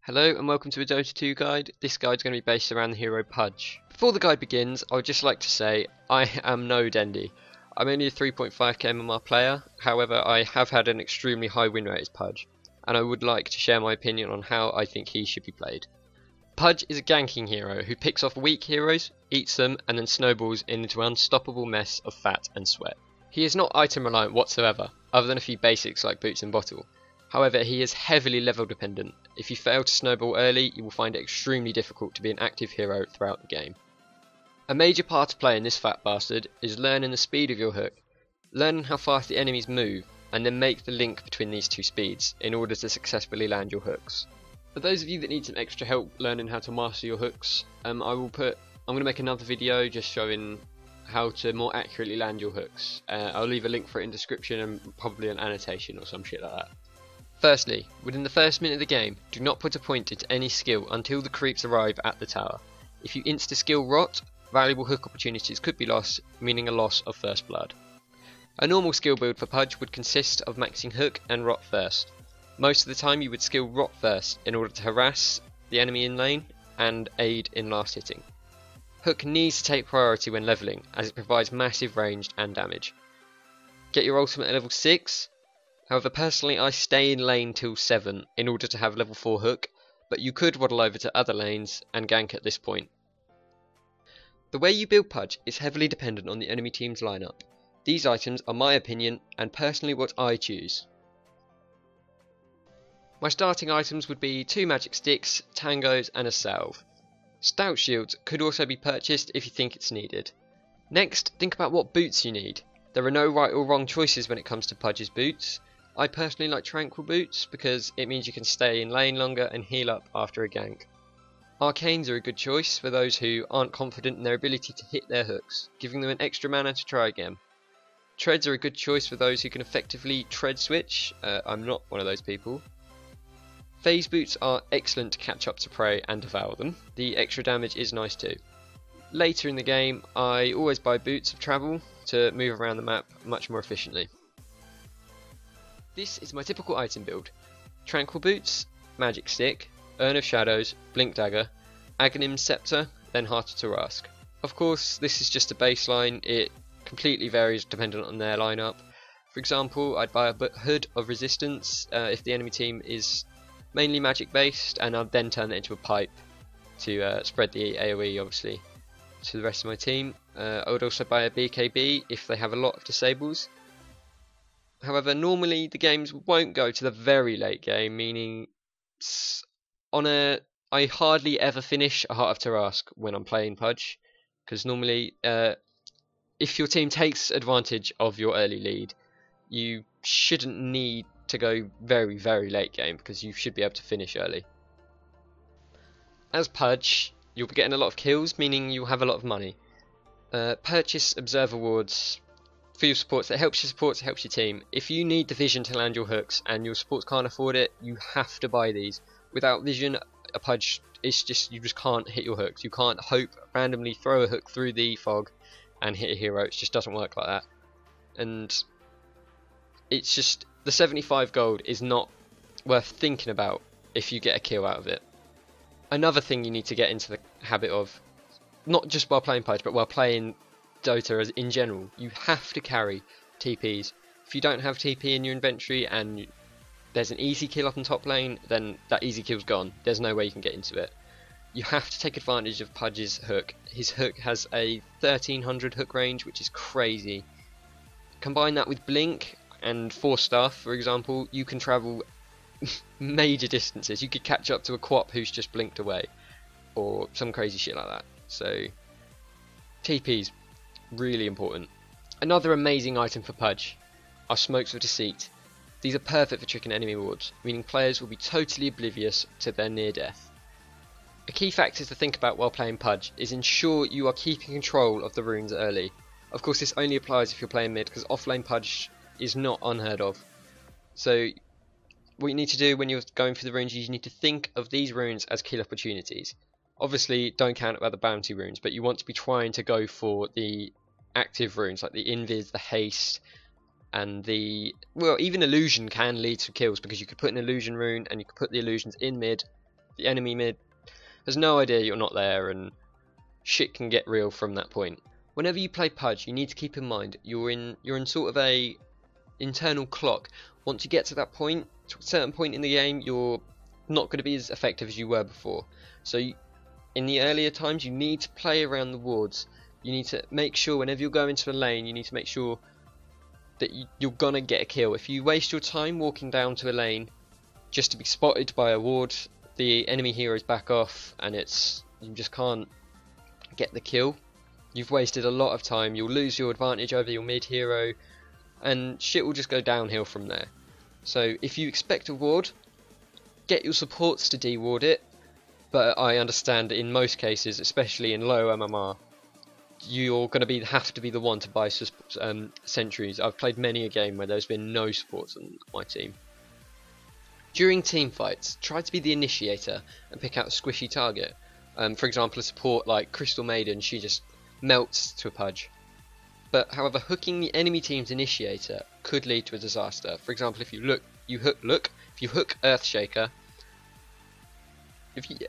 Hello and welcome to a Dota 2 guide. This guide is going to be based around the hero Pudge. Before the guide begins, I would just like to say I am no Dendy. I'm only a 3.5k MMR player, however I have had an extremely high win rate as Pudge, and I would like to share my opinion on how I think he should be played. Pudge is a ganking hero who picks off weak heroes, eats them, and then snowballs into an unstoppable mess of fat and sweat. He is not item reliant whatsoever, other than a few basics like boots and bottle. However, he is heavily level dependent. If you fail to snowball early, you will find it extremely difficult to be an active hero throughout the game. A major part of playing this fat bastard is learning the speed of your hook, learning how fast the enemies move, and then make the link between these two speeds in order to successfully land your hooks. For those of you that need some extra help learning how to master your hooks, I'm going to make another video just showing how to more accurately land your hooks. I'll leave a link for it in the description and probably an annotation or some shit like that. Firstly, within the first minute of the game, do not put a point into any skill until the creeps arrive at the tower. If you insta-skill rot, valuable hook opportunities could be lost, meaning a loss of first blood. A normal skill build for Pudge would consist of maxing hook and rot first. Most of the time you would skill rot first in order to harass the enemy in lane and aid in last hitting. Hook needs to take priority when leveling, as it provides massive range and damage. Get your ultimate at level 6. However, personally I stay in lane till 7 in order to have level 4 hook, but you could waddle over to other lanes and gank at this point. The way you build Pudge is heavily dependent on the enemy team's lineup. These items are my opinion and personally what I choose. My starting items would be 2 magic sticks, tangos and a salve. Stout shields could also be purchased if you think it's needed. Next, think about what boots you need. There are no right or wrong choices when it comes to Pudge's boots. I personally like tranquil boots because it means you can stay in lane longer and heal up after a gank. Arcanes are a good choice for those who aren't confident in their ability to hit their hooks, giving them an extra mana to try again. Treads are a good choice for those who can effectively tread switch. I'm not one of those people. Phase boots are excellent to catch up to prey and devour them. The extra damage is nice too. Later in the game I always buy boots of travel to move around the map much more efficiently. This is my typical item build. Tranquil boots, magic stick, urn of shadows, blink dagger, Aghanim's scepter, then heart of Tarask. Of course this is just a baseline, it completely varies depending on their lineup. For example, I'd buy a hood of resistance if the enemy team is mainly magic based, and I'd then turn it into a pipe to spread the AoE obviously to the rest of my team. I would also buy a BKB if they have a lot of disables. However, normally the games won't go to the very late game, meaning I hardly ever finish a Heart of Tarask when I'm playing Pudge, because normally if your team takes advantage of your early lead, you shouldn't need to go very late game because you should be able to finish early. As Pudge, you'll be getting a lot of kills, meaning you'll have a lot of money. Purchase Observer Wards for your supports. That helps your supports, it helps your team. If you need the vision to land your hooks and your supports can't afford it, you have to buy these. Without vision, a Pudge, you just can't hit your hooks. You can't hope randomly throw a hook through the fog and hit a hero. It just doesn't work like that. And it's just, the 75 gold is not worth thinking about if you get a kill out of it. Another thing you need to get into the habit of, not just while playing Pudge but while playing Dota as in general, you have to carry TPs. If you don't have TP in your inventory and there's an easy kill up in top lane, then that easy kill's gone. There's no way you can get into it. You have to take advantage of Pudge's hook. His hook has a 1300 hook range, which is crazy. Combine that with blink and force staff, for example, you can travel major distances. You could catch up to a quap who's just blinked away, or some crazy shit like that. So TP's really important. Another amazing item for Pudge are smokes of deceit. These are perfect for tricking enemy wards, meaning players will be totally oblivious to their near death. A key factor to think about while playing Pudge is ensure you are keeping control of the runes early. Of course this only applies if you're playing mid, because offlane Pudge is not unheard of. So what you need to do when you're going for the runes, you need to think of these runes as kill opportunities. Obviously don't count about the bounty runes, but you want to be trying to go for the active runes like the invis, the haste, and the, well, even illusion can lead to kills because you could put an illusion rune and you could put the illusions in mid the enemy mid has no idea you're not there, and shit can get real from that point. Whenever you play Pudge, you need to keep in mind you're in sort of a internal clock. Once you get to that point, to a certain point in the game, you're not going to be as effective as you were before. So in the earlier times, you need to play around the wards. You need to make sure whenever you go into a lane, you need to make sure that you're gonna get a kill. If you waste your time walking down to a lane just to be spotted by a ward, the enemy heroes back off, and you just can't get the kill. You've wasted a lot of time. You'll lose your advantage over your mid hero, and shit will just go downhill from there. So if you expect a ward, get your supports to deward it. But I understand that in most cases, especially in low MMR, you're going to have to be the one to buy sentries. I've played many a game where there's been no supports on my team. During team fights, try to be the initiator and pick out a squishy target. For example, a support like Crystal Maiden, she just melts to a Pudge. But however, hooking the enemy team's initiator could lead to a disaster. For example, if you hook Earthshaker.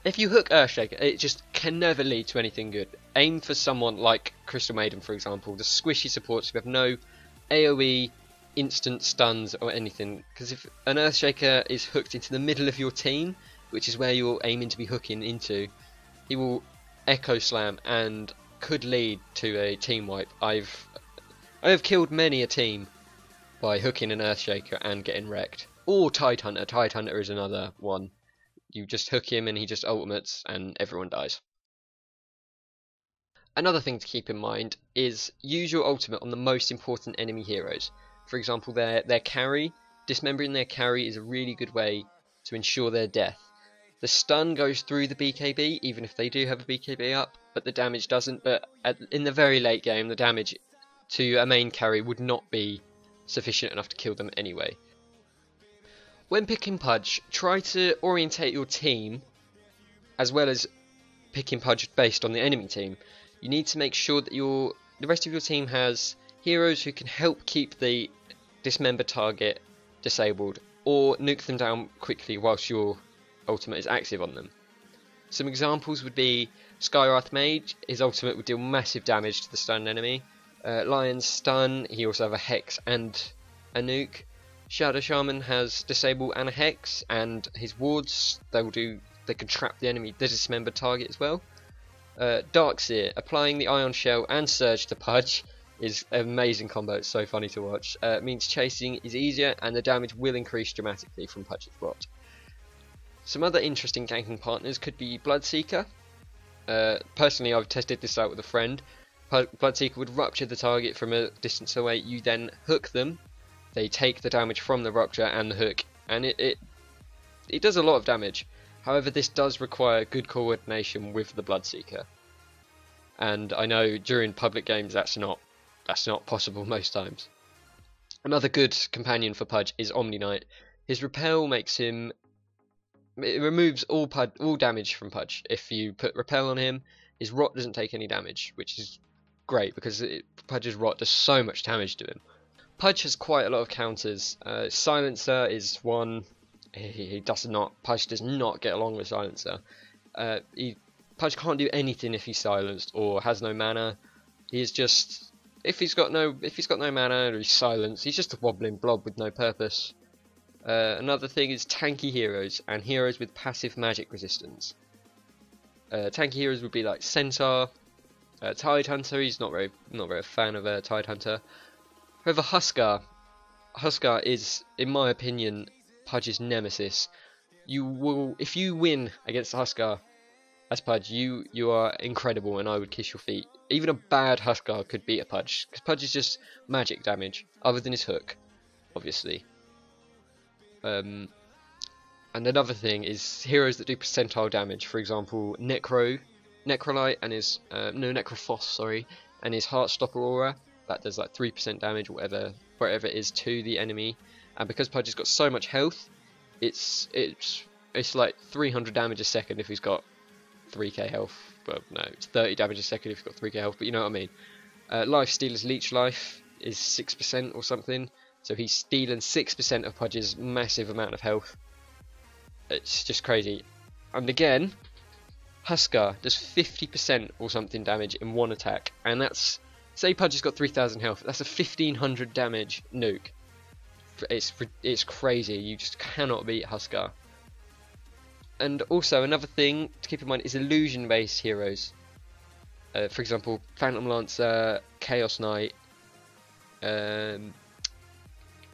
If you hook Earthshaker, it just can never lead to anything good. Aim for someone like Crystal Maiden, for example, the squishy supports who have no AoE, instant stuns or anything. Because if an Earthshaker is hooked into the middle of your team, which is where you're aiming to be hooking into, he will Echo Slam and could lead to a team wipe. I have killed many a team by hooking an Earthshaker and getting wrecked. Or Tidehunter. Tidehunter is another one. You just hook him and he just ultimates and everyone dies. Another thing to keep in mind is use your ultimate on the most important enemy heroes. For example, their carry. Dismembering their carry is a really good way to ensure their death. The stun goes through the BKB even if they do have a BKB up, but the damage doesn't. But in the very late game, the damage to a main carry would not be sufficient enough to kill them anyway. When picking Pudge, try to orientate your team as well as picking Pudge based on the enemy team. You need to make sure that the rest of your team has heroes who can help keep the dismember target disabled or nuke them down quickly whilst your ultimate is active on them. Some examples would be Skywrath Mage. His ultimate would deal massive damage to the stunned enemy. Lion's stun, he also have a Hex and a nuke. Shadow Shaman has Disable and a Hex, and his wards, they can trap the dismembered target as well. Darkseer, applying the Ion Shell and Surge to Pudge is an amazing combo, it's so funny to watch. Means chasing is easier and the damage will increase dramatically from Pudge's rot. Some other interesting ganking partners could be Bloodseeker. Personally, I've tested this out with a friend. Bloodseeker would rupture the target from a distance away, you then hook them. They take the damage from the rupture and the hook, and it does a lot of damage. However, this does require good coordination with the Bloodseeker, and I know during public games that's not possible most times. Another good companion for Pudge is Omni Knight. His repel makes him, it removes all damage from Pudge. If you put repel on him, his rot doesn't take any damage, which is great because Pudge's rot does so much damage to him. Pudge has quite a lot of counters. Silencer is one. Pudge does not get along with Silencer. Pudge can't do anything if he's silenced or has no mana. He is just, if he's got no mana or he's silenced, he's just a wobbling blob with no purpose. Another thing is tanky heroes and heroes with passive magic resistance. Tanky heroes would be like Centaur, Tidehunter. He's not very a fan of Tidehunter. However, Huskar is, in my opinion, Pudge's nemesis. If you win against Huskar as Pudge, you are incredible, and I would kiss your feet. Even a bad Huskar could beat a Pudge, because Pudge is just magic damage, other than his hook, obviously. And another thing is heroes that do percentile damage. For example, Necrolite and his Necrophos, sorry, and his Heartstopper Aura. That does like 3% damage, whatever it is, to the enemy. And because Pudge has got so much health, it's like 300 damage a second if he's got 3k health. Well, no, it's 30 damage a second if he's got 3k health, but you know what I mean. Lifestealer's Leech Life is 6% or something, so he's stealing 6% of Pudge's massive amount of health. It's just crazy. And again, Huskar does 50% or something damage in one attack, and that's, say Pudge has got 3000 health, that's a 1500 damage nuke. It's crazy, you just cannot beat Huskar. And also another thing to keep in mind is illusion based heroes. For example, Phantom Lancer, Chaos Knight, can't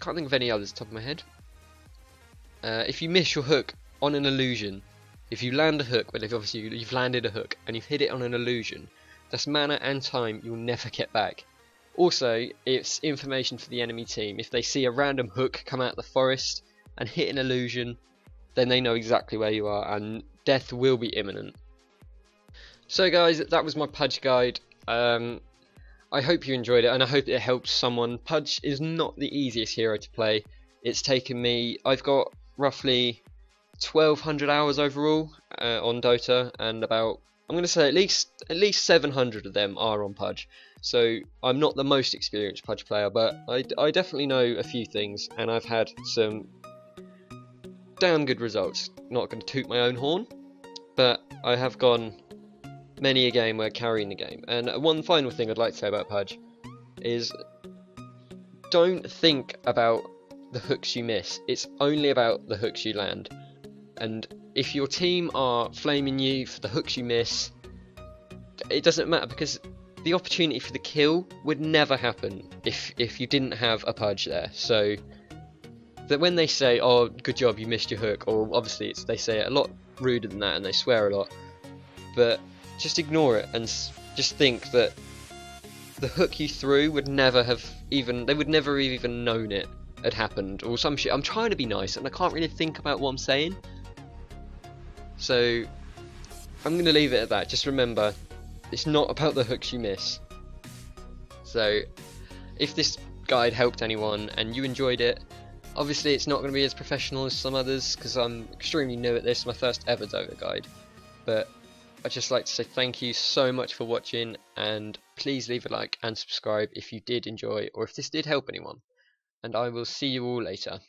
think of any others top of my head. If you miss your hook on an illusion, if you land a hook, well, if obviously you've landed a hook and you've hit it on an illusion, that's mana and time you'll never get back. Also, it's information for the enemy team. If they see a random hook come out of the forest and hit an illusion, then they know exactly where you are and death will be imminent. So guys, that was my Pudge guide. I hope you enjoyed it and I hope it helped someone. Pudge is not the easiest hero to play. It's taken me, I've got roughly 1200 hours overall on Dota, and about, I'm going to say at least 700 of them are on Pudge. So I'm not the most experienced Pudge player, but I definitely know a few things, and I've had some damn good results. Not going to toot my own horn, but I have gone many a game where carrying the game. And one final thing I'd like to say about Pudge is, don't think about the hooks you miss, it's only about the hooks you land. And if your team are flaming you for the hooks you miss, it doesn't matter, because the opportunity for the kill would never happen if you didn't have a Pudge there. So that when they say, oh good job you missed your hook, or obviously they say it a lot ruder than that and they swear a lot, but just ignore it and just think that the hook you threw would never have even, they would never have even known it had happened or some shit. I'm trying to be nice and I can't really think about what I'm saying, so I'm going to leave it at that. Just remember, it's not about the hooks you miss. So if this guide helped anyone and you enjoyed it, obviously it's not going to be as professional as some others because I'm extremely new at this, my first ever Dota guide, but I'd just like to say thank you so much for watching, and please leave a like and subscribe if you did enjoy or if this did help anyone, and I will see you all later.